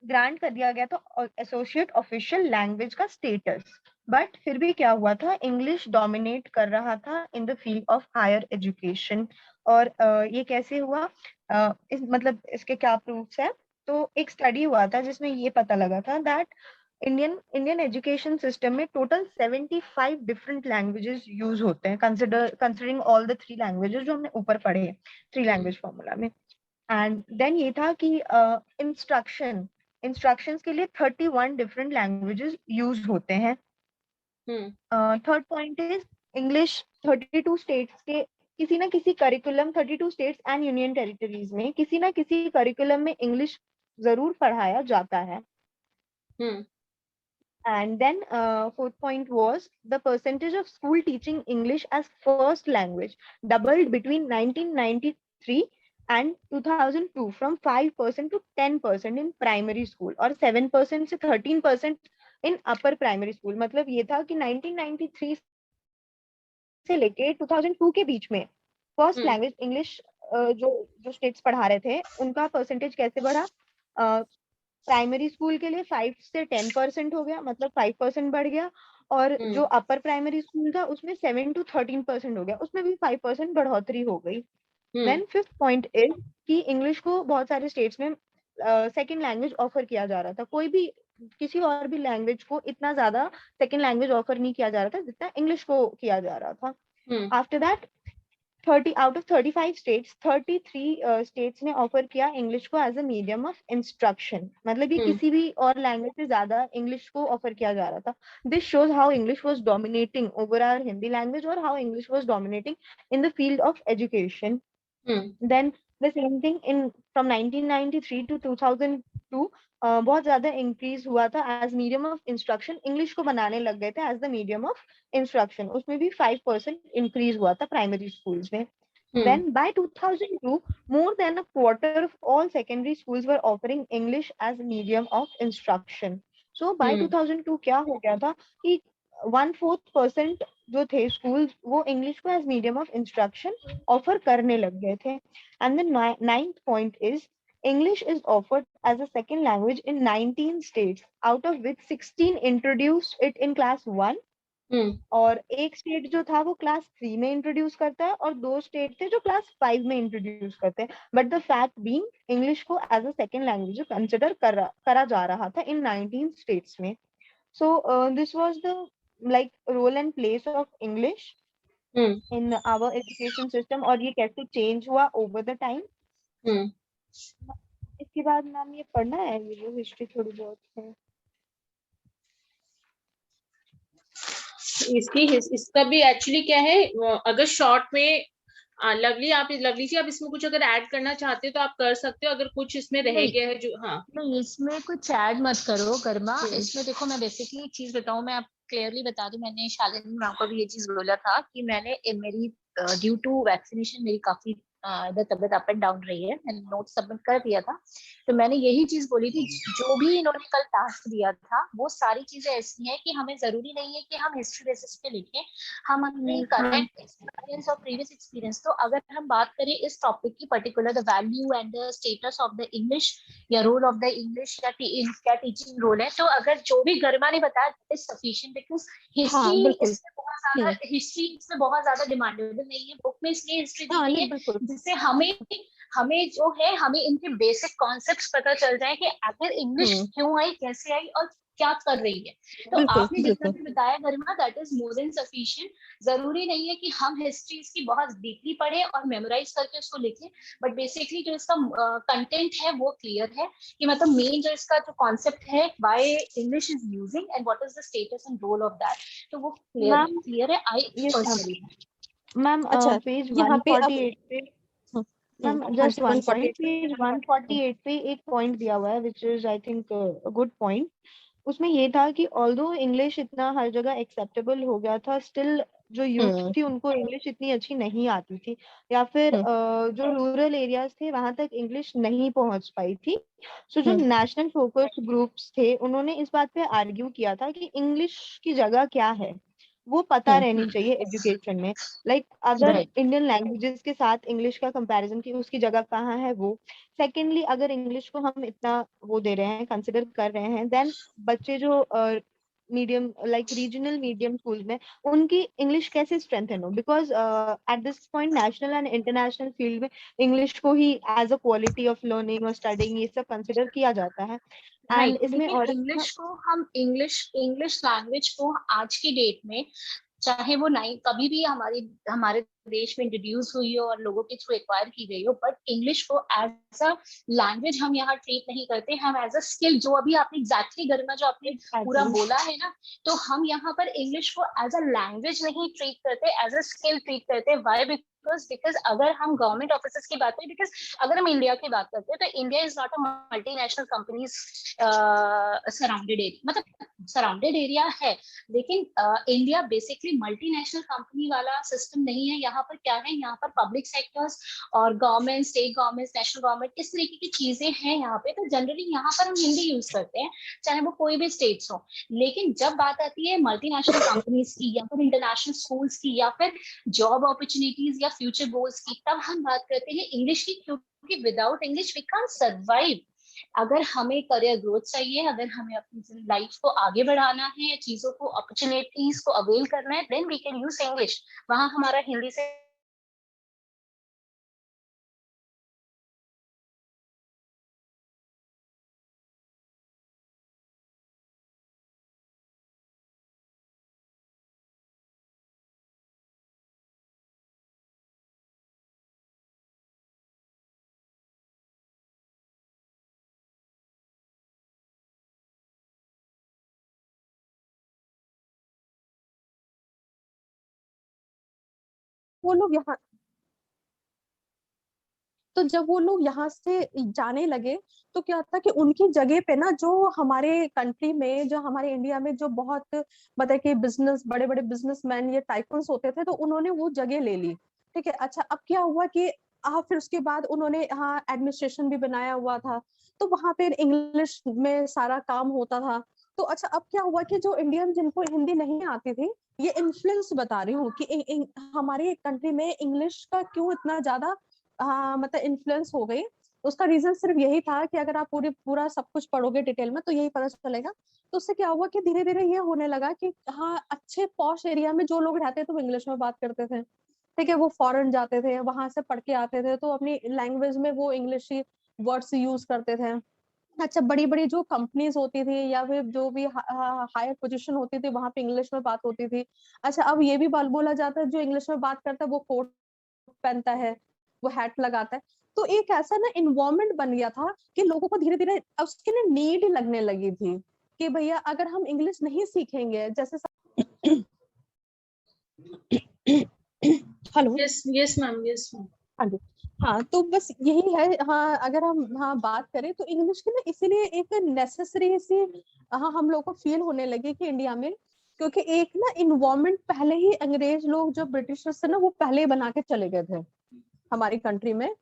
ग्रांट कर दिया गया था एसोसिएट ऑफिशियल लैंग्वेज का स्टेटस, बट फिर भी क्या हुआ था, इंग्लिश डोमिनेट कर रहा था in the field of higher education. और ये कैसे हुआ, मतलब इसके क्या प्रूफ्स हैं। तो एक स्टडी हुआ था जिसमें ये पता लगा था दैट इंडियन एजुकेशन सिस्टम में टोटल 75 डिफरेंट लैंग्वेजेस यूज होते हैं, कंसिडरिंग ऑल द 3 लैंग्वेजेस जो हमने ऊपर पढ़े 3 लैंग्वेज फॉर्मूला में। एंड देन ये था कि इंस्ट्रक्शन इंस्ट्रक्शंस के लिए 31 डिफरेंट लैंग्वेजेस यूज होते हैं। Third point is English 32 states के किसी ना किसी curriculum, 32 states and union territories में किसी ना किसी करिकुलम में इंग्लिश जरूर पढ़ाया जाता है। And then fourth point was the percentage of school teaching English as first language doubled between 1993 and 2002 from 5% to 10% in primary school और 7% से 13% in upper primary school। मतलब ये था कि 1993 से लेके 2002 के बीच में फर्स्ट लैंग्वेज इंग्लिश जो स्टेट्स पढ़ा रहे थे उनका परसेंटेज कैसे बढ़ा। प्राइमरी स्कूल के लिए 5 से 10% हो गया, मतलब 5% बढ़ गया, और जो अपर प्राइमरी स्कूल था उसमें 7 to 13% हो गया, उसमें भी 5% बढ़ोतरी हो गई। देन फिफ्थ पॉइंट इज कि इंग्लिश को बहुत सारे स्टेट्स में सेकंड लैंग्वेज ऑफर किया जा रहा था। कोई भी किसी और भी लैंग्वेज को इतना ज्यादा सेकंड लैंग्वेज ऑफर नहीं किया जा रहा था जितना इंग्लिश को किया जा रहा था। After that 30 out of 35 states 33 states ने ऑफर किया इंग्लिश को as a medium of instruction. मतलब ये किसी भी और लैंग्वेज से ज्यादा इंग्लिश को ऑफर किया जा रहा था। This shows how English was dominating over our Hindi language और how English was dominating in the field of education. Then the same thing in from 1993 to 2002 बहुत ज्यादा इंक्रीज हुआ था as medium of instruction. English को बनाने लग गए थे as the medium of instruction, उसमें भी 5% इंक्रीज हुआ था प्राइमरी स्कूल्स में। Then by 2002 more than a quarter of all secondary schools were offering English as a medium of instruction. So by 2002 क्या हो गया था कि 1/4% जो थे schools वो इंग्लिश को as medium of instruction offer करने लग गए थे। And the ninth point is English is offered as a second language in 19 states, out of which 16 introduced it in class 1 और एक स्टेट जो था वो क्लास 3 में इंट्रोड्यूस करता है और 2 स्टेट थे जो क्लास 5 में इंट्रोड्यूस करते हैं। But the fact being English को as a second language consider करा जा रहा था इन 19 स्टेट्स में। So this was the like role and place of English in our education system और ये कैसे चेंज हुआ ओवर द टाइम। इसके बाद मैम ये पढ़ना है, ये जो हिस्ट्री थोड़ी बहुत है इसका भी एक्चुअली क्या है, अगर शॉर्ट में लवली जी आप इसमें कुछ अगर ऐड करना चाहते हो तो आप कर सकते हो, अगर कुछ इसमें रह गया है जो। हाँ नहीं, इसमें कुछ ऐड मत करो गरिमा। इसमें देखो मैं बेसिकली एक चीज बताऊं, मैं आप क्लियरली बता दूं, मैंने शालिनी मैम को भी ये चीज बोला था कि मेरी ड्यू टू वैक्सीनेशन मेरी काफी इधर तबियत अप एंड डाउन रही है। मैंने नोट सबमिट कर दिया था तो मैंने यही चीज बोली थी, जो भी इन्होंने कल टास्क दिया था वो सारी चीजें ऐसी हैं कि हमें जरूरी नहीं है कि हम हिस्ट्री बेसिस पे लिखें, हम अपनी करंट एक्सपीरियंस और प्रीवियस एक्सपीरियंस। तो अगर हम बात करें इस टॉपिक की particular the value and the status of the English या रोल ऑफ द इंग्लिश या क्या टीचिंग रोल है, तो अगर जो भी गरिमा ने बताया it is sufficient because history इसमें बहुत ज्यादा डिमांडेबल नहीं है। बुक में इसलिए हिस्ट्री दी गई है जिससे हमें जो है हमें इनके बेसिक कॉन्सेप्ट्स पता चल जाए कि आखिर इंग्लिश क्यों आई, कैसे आई और क्या कर रही है। तो आपने जितना भी बताया Garima that is more than sufficient. जरूरी नहीं है कि हम हिस्ट्री इसकी बहुत डीपली पढ़े और मेमोराइज करके उसको लिखें, बट बेसिकली जो इसका कंटेंट है वो क्लियर है कि मतलब मेन जो इसका जो कॉन्सेप्ट है why English is using and what is the status and role of that, तो वो क्लियर है। आई पर्सनली मैम पेज 148 पे ma'am just one point, page 148 पे एक पॉइंट दिया हुआ है which is I think a good point. उसमें ये था कि ऑल्दो इंग्लिश इतना हर जगह एक्सेप्टेबल हो गया था, स्टिल जो यूथ थी उनको इंग्लिश इतनी अच्छी नहीं आती थी या फिर जो रूरल एरियाज थे वहां तक इंग्लिश नहीं पहुंच पाई थी। सो जो नेशनल फोकस ग्रुप्स थे उन्होंने इस बात पे आर्ग्यू किया था कि इंग्लिश की जगह क्या है वो पता रहनी चाहिए एजुकेशन में। लाइक अगर इंडियन लैंग्वेजेस के साथ इंग्लिश का कंपैरिजन की उसकी जगह कहाँ है वो। सेकेंडली अगर इंग्लिश को हम इतना वो दे रहे हैं, कंसिडर कर रहे हैं, देन बच्चे जो medium like regional medium school में उनकी इंग्लिश कैसे स्ट्रेंथन हो, because at this point national and international field में इंग्लिश को ही as a quality of learning और स्टडिंग ये सब कंसिडर किया जाता है। एंड इसमें और इंग्लिश को हम इंग्लिश लैंग्वेज को आज की डेट में चाहे वो कभी भी हमारे देश में इंट्रोड्यूस हुई हो और लोगों के थ्रू एक्वायर की गई हो, बट इंग्लिश को एज अ लैंग्वेज हम यहाँ ट्रीट नहीं करते, हम एज अ स्किल, जो अभी आपने एग्जैक्टली गरिमा जो आपने पूरा बोला है ना, तो हम यहाँ पर इंग्लिश को एज अ लैंग्वेज नहीं ट्रीट करते, एज अ स्किल ट्रीट करते हैं। व्हाई? बिकॉज अगर हम गवर्नमेंट ऑफिसर्स की बात करें, बिकॉज अगर हम इंडिया की बात करते हैं तो India is not a multinational companies surrounded area, मतलब सराउंडेड एरिया है, लेकिन इंडिया बेसिकली मल्टीनेशनल कंपनी वाला सिस्टम नहीं है। यहाँ पर क्या है, यहाँ पर पब्लिक सेक्टर्स और government, state government, national government, इस तरीके की चीजें हैं यहाँ पे। तो जनरली यहाँ पर हम हिंदी यूज करते हैं, चाहे वो कोई भी स्टेट्स हो। लेकिन जब बात आती है मल्टीनेशनल कंपनीज की, या फिर इंटरनेशनल स्कूल्स की, या फिर जॉब अपॉर्चुनिटीज या फ्यूचर गोल्स की, तब हम बात करते हैं इंग्लिश की, क्योंकि without English we can't survive. अगर हमें करियर ग्रोथ चाहिए, अगर हमें अपनी लाइफ को आगे बढ़ाना है, चीजों को, अपॉर्चुनिटीज को अवेल करना है, then we can use English. वहां हमारा हिंदी से वो लोग यहाँ, तो जब वो लोग यहाँ से जाने लगे तो क्या था कि उनकी जगह पे ना, जो हमारे कंट्री में, जो हमारे इंडिया में जो बहुत मतलब कि बिजनेस, बड़े बड़े बिजनेसमैन या टाइकून्स होते थे, तो उन्होंने वो जगह ले ली। ठीक है, अच्छा अब क्या हुआ कि फिर उसके बाद उन्होंने हाँ एडमिनिस्ट्रेशन भी बनाया हुआ था, तो वहां पे इंग्लिश में सारा काम होता था। तो अच्छा अब क्या हुआ कि जो इंडियन जिनको हिंदी नहीं आती थी, ये इन्फ्लुएंस बता रही हूँ कि हमारे कंट्री में इंग्लिश का क्यों इतना ज्यादा मतलब इन्फ्लुएंस हो गई। उसका रीजन सिर्फ यही था कि अगर आप पूरा सब कुछ पढ़ोगे डिटेल में तो यही पता चलेगा। तो उससे क्या हुआ कि धीरे धीरे ये होने लगा कि हाँ, अच्छे पॉश एरिया में जो लोग रहते थे वो इंग्लिश में बात करते थे। ठीक है, वो फॉरेन जाते थे, वहां से पढ़ के आते थे, तो अपनी लैंग्वेज में वो इंग्लिश ही वर्ड्स यूज करते थे। अच्छा, बड़ी बड़ी जो कंपनीज होती थी या फिर जो भी हायर पोजीशन होती थी, वहां पे इंग्लिश में बात होती थी। अच्छा, अब ये भी बोला जाता है जो इंग्लिश में बात करता है वो कोट पहनता है, वो हैट लगाता है। तो एक ऐसा ना इन्वायरमेंट बन गया था कि लोगों को धीरे धीरे उसकी ना नीड लगने लगी थी कि भैया अगर हम इंग्लिश नहीं सीखेंगे, जैसे hello, yes yes ma'am, yes ma'am. हाँ जी, हाँ तो बस यही है। हाँ, अगर हम बात करें तो इंग्लिश की ना इसीलिए एक नेसेसरी सी हम लोग को फील होने लगी कि इंडिया में, क्योंकि एक ना इन्वायरमेंट पहले ही अंग्रेज लोग जो ब्रिटिशर्स थे ना, वो पहले ही बना के चले गए थे हमारी कंट्री में,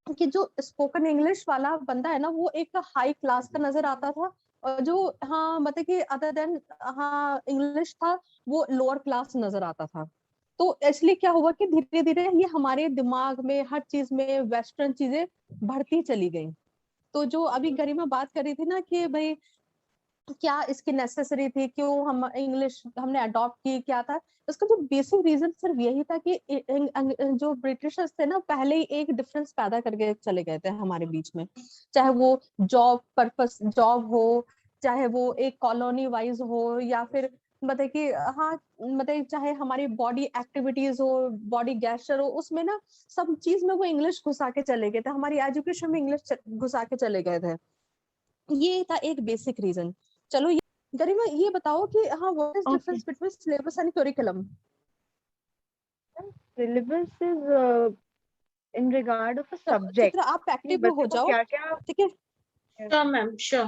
कि जो स्पोकन इंग्लिश वाला बंदा है ना, वो एक हाई क्लास का नजर आता था, और जो हाँ मतलब कि अदर देन हाँ इंग्लिश था, वो लोअर क्लास नजर आता था। तो इसलिए क्या हुआ कि धीरे धीरे ये हमारे दिमाग में हर चीज में वेस्टर्न चीजें बढ़ती चली गई। तो जो अभी गरिमा बात कर रही थी ना कि भाई क्या इसकी नेसेसरी थी, क्यों हम इंग्लिश हमने अडॉप्ट की, क्या था उसका जो बेसिक रीजन सिर्फ यही था कि जो ब्रिटिशर्स थे ना, पहले ही एक डिफरेंस पैदा करके चले गए थे हमारे बीच में। चाहे वो जॉब पर्पस जॉब हो, चाहे वो एक कॉलोनी वाइज हो, या फिर मतलब कि हाँ मतलब चाहे हमारी बॉडी एक्टिविटीज हो, बॉडी गेस्चर हो, उसमें ना सब चीज में वो इंग्लिश घुसा के चले गए थे, हमारी एजुकेशन में इंग्लिश घुसा के चले गए थे। ये था एक बेसिक रीजन। चलो गरिमा ये बताओ कि हाँ what is Okay. Difference between syllabus and curriculum? Syllabus is in regard of a subject. चित्र आप कि एक्टिव हो बच्चे को जाओ, क्या-क्या ठीक है। Sure ma'am, sure.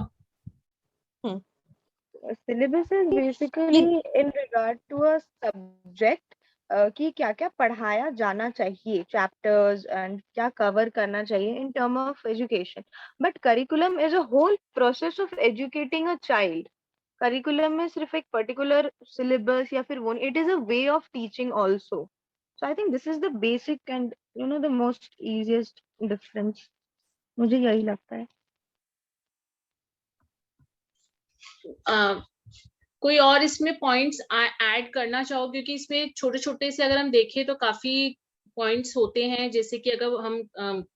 syllabus is ये basically in regard to a subject कि क्या-क्या पढ़ाया जाना चाहिए, chapters and क्या cover करना चाहिए in term of education. But curriculum is a whole process of educating a child. Curriculum में सिर्फ एक particular syllabus या फिर वो, it is a way of teaching also. So I think this is the basic and the most easiest difference. मुझे यही लगता है। कोई और इसमें पॉइंट्स ऐड करना चाहो, क्योंकि इसमें छोटे छोटे से अगर हम देखें तो काफी पॉइंट्स होते हैं, जैसे कि अगर हम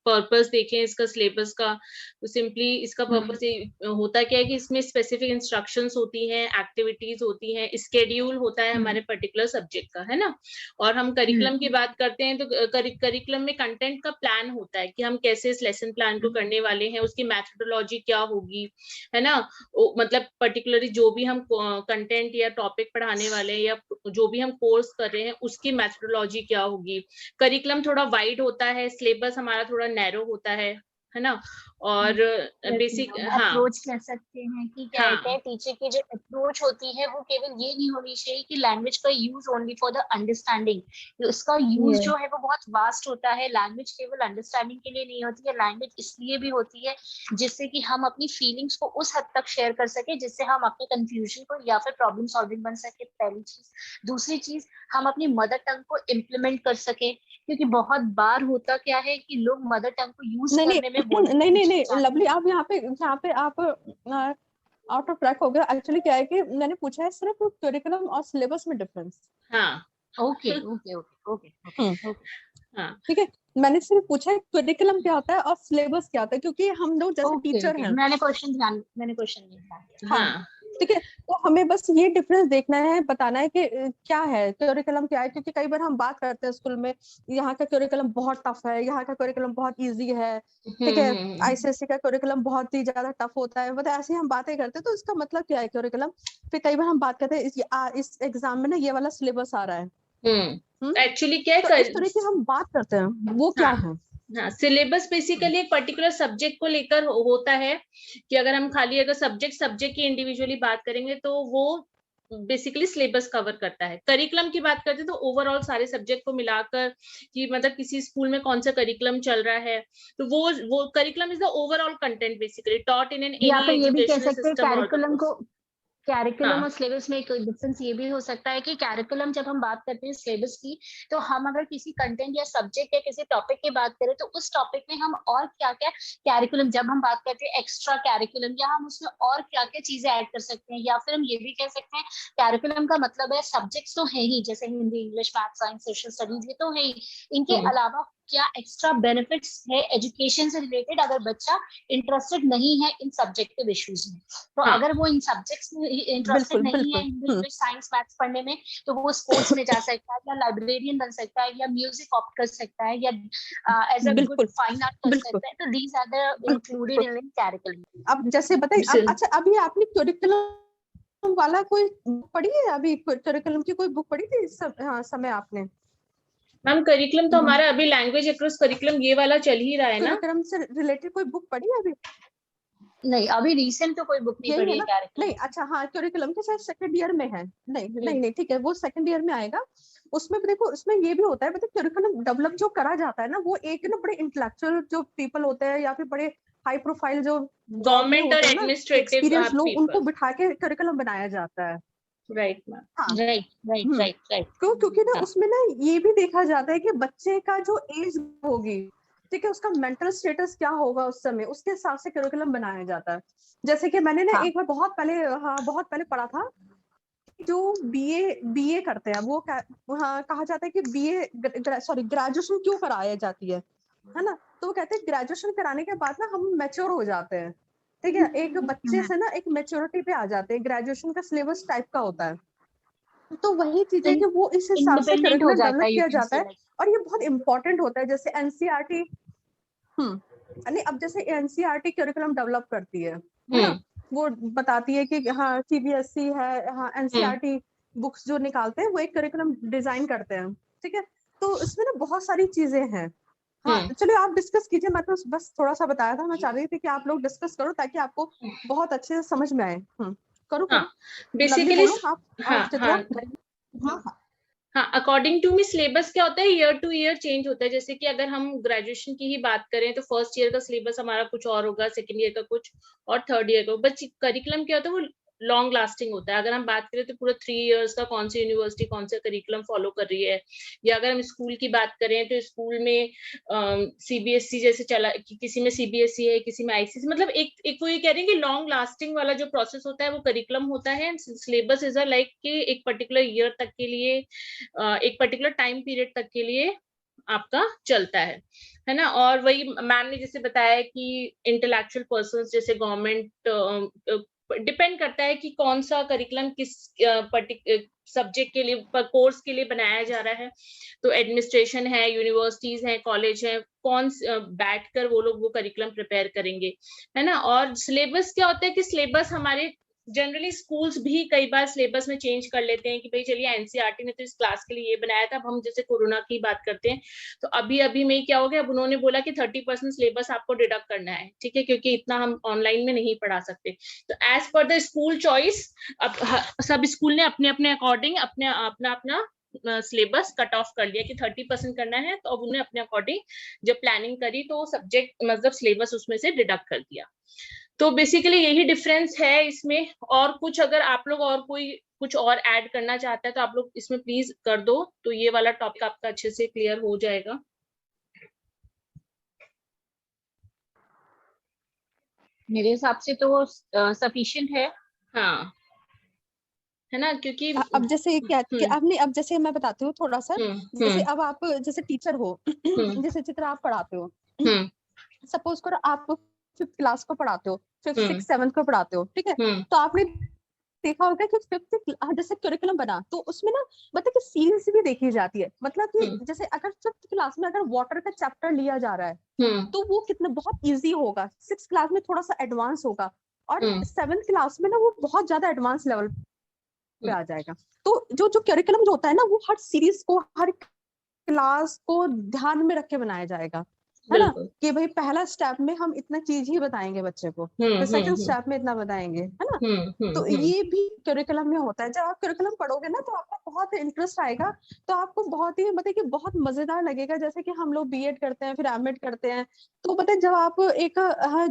पर्पस देखें इसका सिलेबस का, तो सिंपली इसका पर्पस होता क्या है कि इसमें स्पेसिफिक इंस्ट्रक्शंस होती हैं, एक्टिविटीज होती हैं, स्केड्यूल होता है हमारे पर्टिकुलर सब्जेक्ट का, है ना। और हम करिकुलम की बात करते हैं तो करिकुलम में कंटेंट का प्लान होता है कि हम कैसे इस लेसन प्लान को करने वाले हैं, उसकी मैथोडोलॉजी क्या होगी, है ना। मतलब पर्टिकुलरली जो भी हम कंटेंट या टॉपिक पढ़ाने वाले हैं या जो भी हम कोर्स कर रहे हैं उसकी मैथोडोलॉजी क्या होगी। करिकुलम थोड़ा वाइड होता है, सिलेबस हमारा थोड़ा नैरो होता है ना। और बेसिक अप्रोच कह सकते हैं कि क्या कहते हैं, टीचर की जो अप्रोच होती है वो केवल ये नहीं होनी चाहिए कि लैंग्वेज का use only for the understanding. उसका यूज जो है वो बहुत वास्ट होता है। लैंग्वेज केवल अंडरस्टैंडिंग के लिए नहीं होती है, लैंग्वेज इसलिए भी होती है जिससे कि हम अपनी फीलिंग्स को उस हद तक शेयर कर सके जिससे हम अपने कंफ्यूजन को या फिर प्रॉब्लम सॉल्विंग बन सके, पहली चीज। दूसरी चीज, हम अपनी मदर टंग को इम्प्लीमेंट कर सके, क्योंकि बहुत बार होता क्या है कि लोग मदर टंग को यूज करने में नहीं लवली, आप यहाँ पे आप आउट ऑफ ट्रैक हो गया। एक्चुअली क्या है कि मैंने पूछा है सिर्फ करिकुलम और सिलेबस में difference. Okay okay okay okay हाँ ठीक है, मैंने सिर्फ पूछा है करिकुलम क्या होता है और सिलेबस क्या होता है, क्योंकि हम लोग जैसे टीचर हैं। मैंने क्वेश्चन नहीं किया। हाँ ठीक है, तो हमें बस ये डिफरेंस देखना है, बताना है कि क्या है करिकुलम क्या है। क्योंकि कई बार हम बात करते हैं स्कूल में, यहाँ का करिकुलम बहुत टफ है, यहाँ का करिकुलम बहुत इजी है, ठीक है, आईसीएसई का करिकुलम बहुत ही ज्यादा टफ होता है, मतलब ऐसी हम बातें करते हैं। तो इसका मतलब क्या है करिकुलम। फिर कई बार हम बात करते हैं इस एग्जाम में ना ये वाला सिलेबस आ रहा है, एक्चुअली क्या तो इस तरह की हम बात करते हैं, वो क्या है। हाँ, सिलेबस बेसिकली एक पर्टिकुलर सब्जेक्ट को लेकर होता है कि अगर हम खाली अगर सब्जेक्ट की इंडिविजुअली बात करेंगे तो वो बेसिकली सिलेबस कवर करता है। करिकुलम की बात करते हैं तो ओवरऑल सारे सब्जेक्ट को मिलाकर कि मतलब किसी स्कूल में कौन सा करिकुलम चल रहा है, तो वो curriculum is the overall content basically taught in an any educational system. Curriculum और सिलेबस में एक डिफरेंस ये भी हो सकता है कि कैरिकुलम जब हम बात करते हैं सिलेबस की, तो हम अगर किसी कंटेंट या सब्जेक्ट या किसी टॉपिक की बात करें तो उस टॉपिक में हम और क्या क्या कैरिकुलम, जब हम बात करते हैं एक्स्ट्रा कैरिकुलम, या हम उसमें और क्या क्या चीजें ऐड कर सकते हैं, या फिर हम ये भी कह सकते हैं कैरिकुलम का मतलब है सब्जेक्ट्स तो है ही, जैसे Hindi, English, math, science, social studies, ये तो है ही। इनके अलावा क्या एक्स्ट्रा बेनिफिट्स है एजुकेशन से रिलेटेड, अगर बच्चा इंटरेस्टेड नहीं है इन सब्जेक्टिव इश्यूज में, तो अगर वो इन सब्जेक्ट्स में इंटरेस्टेड नहीं है, इंग्लिश, साइंस, मैथ्स पढ़ने में, तो वो स्पोर्ट्स में जा सकता है, या लाइब्रेरियन बन सकता है, या म्यूजिक ऑप्ट कर सकता है, या as a good fine art कर सकता है। तो these are the included in curriculum. अब जैसे बताइए, अच्छा अभी आपने करिकुलम वाला कोई पढ़ी है? अभी करिकुलम की कोई बुक पढ़ी थी इस समय आपने? मैम करिकुलम तो हमारा अभी लैंग्वेज अक्रॉस करिकुलम ये वाला चल ही रहा है ना। करिकुलम से रिलेटेड कोई बुक पढ़ी है अभी? नहीं, अभी रिसेंट तो कोई बुक नहीं पढ़ी है कैरिकुलम। नहीं, अच्छा हाँ, करिकुलम के शायद सेकंड ईयर में है। नहीं ठीक है, वो सेकंड ईयर में आएगा। उसमें देखो, उसमें ये भी होता है, मतलब करिकुलम डेवलप जो करा जाता है ना, वो एक ना बड़े इंटेलेक्चुअल जो पीपल होते हैं या फिर बड़े हाई प्रोफाइल जो गवर्नमेंट और एडमिनिस्ट्रेटिव एक्सपीरियंस लोग, उनको बिठा के करिकुलम बनाया जाता है। Right ma'am, right. क्योंकि ना उसमें ना ये भी देखा जाता है कि बच्चे का जो एज होगी, ठीक है, उसका मेंटल स्टेटस क्या होगा उस समय, उसके हिसाब से करिकुलम बनाया जाता है। जैसे कि मैंने ना एक बार बहुत पहले पढ़ा था, जो बीए करते हैं वो कहा जाता है कि ग्रेजुएशन क्यों कराया जाती है ना। तो वो कहते हैं ग्रेजुएशन कराने के बाद ना हम मैच्योर हो जाते हैं, ठीक है, एक बच्चे से ना एक मैच्योरिटी पे आ जाते हैं। ग्रेजुएशन का सिलेबस टाइप का होता है, तो वही चीज है कि वो इस हिसाब से करिकुलम डेवलप किया जाता है। और ये बहुत इंपॉर्टेंट होता है। जैसे एनसीईआरटी, नहीं, अब जैसे एनसीईआरटी करिकुलम डेवलप करती है ना, वो बताती है कि हाँ सीबीएसई है, हाँ एनसीईआरटी बुक्स जो निकालते हैं वो एक करिकुलम डिजाइन करते हैं, ठीक है। तो इसमें ना बहुत सारी चीजें हैं। हाँ चलिए आप डिस्कस कीजिए, मैं तो बस थोड़ा सा बताया था, मैं चाह रही थी कि आप लोग डिस्कस करो ताकि आपको बहुत अच्छे से समझ में आए। करो बेसिकली हाँ, अकॉर्डिंग टू मी सिलेबस क्या होता है, ईयर टू ईयर चेंज होता है। जैसे कि अगर हम ग्रेजुएशन की ही बात करें तो फर्स्ट ईयर का सिलेबस हमारा कुछ और होगा, सेकंड ईयर का कुछ और, थर्ड ईयर का। बट करिकुलम क्या होता है, वो लॉन्ग लास्टिंग होता है। अगर हम बात करें तो पूरा 3 इयर्स का कौन सी यूनिवर्सिटी कौन सा करिकुलम फॉलो कर रही है, या अगर हम स्कूल की बात करें तो स्कूल में सीबीएसई जैसे चला, किसी में सीबीएसई है, किसी में आईसीएसई, मतलब एक वो ये कह रहे हैं कि लॉन्ग लास्टिंग वाला जो प्रोसेस होता है वो करिकुलम होता है। सिलेबस इज लाइक कि एक पर्टिकुलर ईयर तक के लिए, एक पर्टिकुलर टाइम पीरियड तक के लिए आपका चलता है ना। और वही मैम ने जैसे बताया कि इंटेलेक्चुअल पर्सन्स जैसे गवर्नमेंट डिपेंड करता है कि कौन सा करिकुलम किस सब्जेक्ट के लिए, कोर्स के लिए बनाया जा रहा है। तो एडमिनिस्ट्रेशन है, यूनिवर्सिटीज हैं, कॉलेज हैं, कौन बैठकर वो लोग वो करिकुलम प्रिपेयर करेंगे, है ना। और सिलेबस क्या होता है कि सिलेबस हमारे जनरली स्कूल्स भी कई बार सिलेबस में चेंज कर लेते हैं कि भाई चलिए एनसीईआरटी ने तो इस क्लास के लिए ये बनाया था। अब हम जैसे कोरोना की बात करते हैं तो अभी में क्या हो गया, अब उन्होंने बोला कि 30% सिलेबस आपको डिडक्ट करना है, ठीक है, क्योंकि इतना हम ऑनलाइन में नहीं पढ़ा सकते। तो as per the school choice अब सब स्कूल ने अपने अपने अकॉर्डिंग अपना सिलेबस कट ऑफ कर लिया कि 30% करना है। तो अब उन्हें अपने अकॉर्डिंग जब प्लानिंग करी तो सब्जेक्ट मतलब सिलेबस उसमें से डिडक्ट कर दिया। तो बेसिकली यही डिफरेंस है इसमें। और कुछ अगर आप लोग और कोई कुछ और ऐड करना चाहता है तो आप लोग इसमें प्लीज कर दो, तो ये वाला टॉपिक आपका अच्छे से क्लियर हो जाएगा। मेरे हिसाब से तो सफिशिएंट है। हाँ, है ना, क्योंकि अब जैसे क्या कि आपने, अब जैसे मैं बताती हूँ थोड़ा सा, जैसे अब आप जैसे टीचर हो, जैसे चित्र आप पढ़ाते हो, सपोज करो आप 5th क्लास को पढ़ाते हो, 5th 6th 7th को पढ़ाते हो, ठीक है। तो आपने देखा होगा कि 5th जैसे करिकुलम बना तो उसमें ना मतलब कि सीरीज भी देखी जाती है। मतलब कि जैसे अगर 5th क्लास में अगर वाटर का चैप्टर लिया जा रहा है तो वो कितना बहुत इजी होगा, 6th क्लास में थोड़ा सा एडवांस होगा, और 7th क्लास में ना वो बहुत ज्यादा एडवांस लेवल पे आ जाएगा। तो जो करिकुलम जो होता है ना वो हर सीरीज को, हर क्लास को ध्यान में रख के बनाया जाएगा, है ना, कि भाई पहला स्टेप में हम इतना चीज ही बताएंगे बच्चे को, फिर सेकंड स्टेप में इतना बताएंगे, है ना। तो ये भी करिकुलम में होता है। जब आप करिकुलम पढ़ोगे ना तो आपको बहुत इंटरेस्ट आएगा, तो आपको बहुत ही मतलब कि बहुत मजेदार लगेगा। जैसे कि हम लोग बीएड करते हैं, फिर एमएड करते हैं, तो मतलब जब आप एक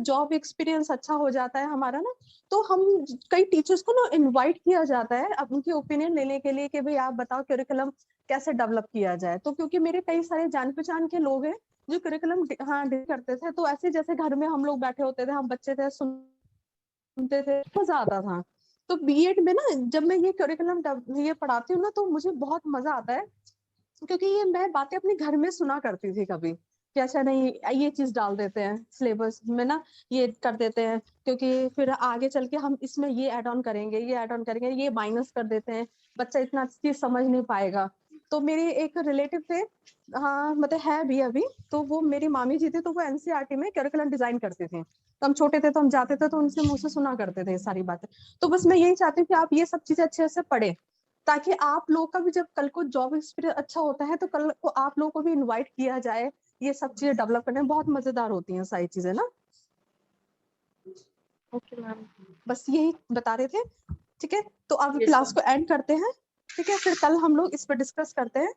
जॉब एक्सपीरियंस अच्छा हो जाता है हमारा ना, तो हम कई टीचर्स को ना इनवाइट किया जाता है अब उनकी ओपिनियन लेने के लिए कि भाई आप बताओ करिकुलम कैसे डेवलप किया जाए। तो क्योंकि मेरे कई सारे जान पहचान के लोग हैं जो करिकुलम करते थे, तो ऐसे जैसे घर में हम लोग बैठे होते थे, हम बच्चे थे, सुनते थे, मजा आता था। तो बीएड में ना जब मैं ये करिकुलम ये पढ़ाती हूँ ना तो मुझे बहुत मजा आता है, क्योंकि ये मैं बातें अपने घर में सुना करती थी कभी कि अच्छा नहीं ये चीज डाल देते हैं सिलेबस में ना, ये कर देते हैं, क्योंकि फिर आगे चल के हम इसमें ये ऐड ऑन करेंगे, ये ऐड ऑन करेंगे, ये माइनस कर देते हैं, बच्चा इतना चीज समझ नहीं पाएगा। तो मेरे एक रिलेटिव थे, हाँ मतलब है भी अभी, तो वो मेरी मामी जी थी, तो वो एनसीईआरटी में करिकुलम डिजाइन करते थे। तो हम छोटे थे तो हम जाते थे तो उनसे मुंह से सुना करते थे सारी बातें। तो बस मैं यही चाहती हूँ कि आप ये सब चीजें अच्छे से पढ़े, ताकि आप लोग का भी जब कल को जॉब एक्सपीरियंस अच्छा होता है तो कल को आप लोगों को भी इनवाइट किया जाए। ये सब चीजें डेवलप करने में बहुत मजेदार होती हैं सारी चीजें ना। ओके मैम, बस यही बता रहे थे, ठीक है। तो अब Yes, क्लास ma'am. को एंड करते हैं, ठीक है, फिर कल हम लोग इस पर डिस्कस करते हैं।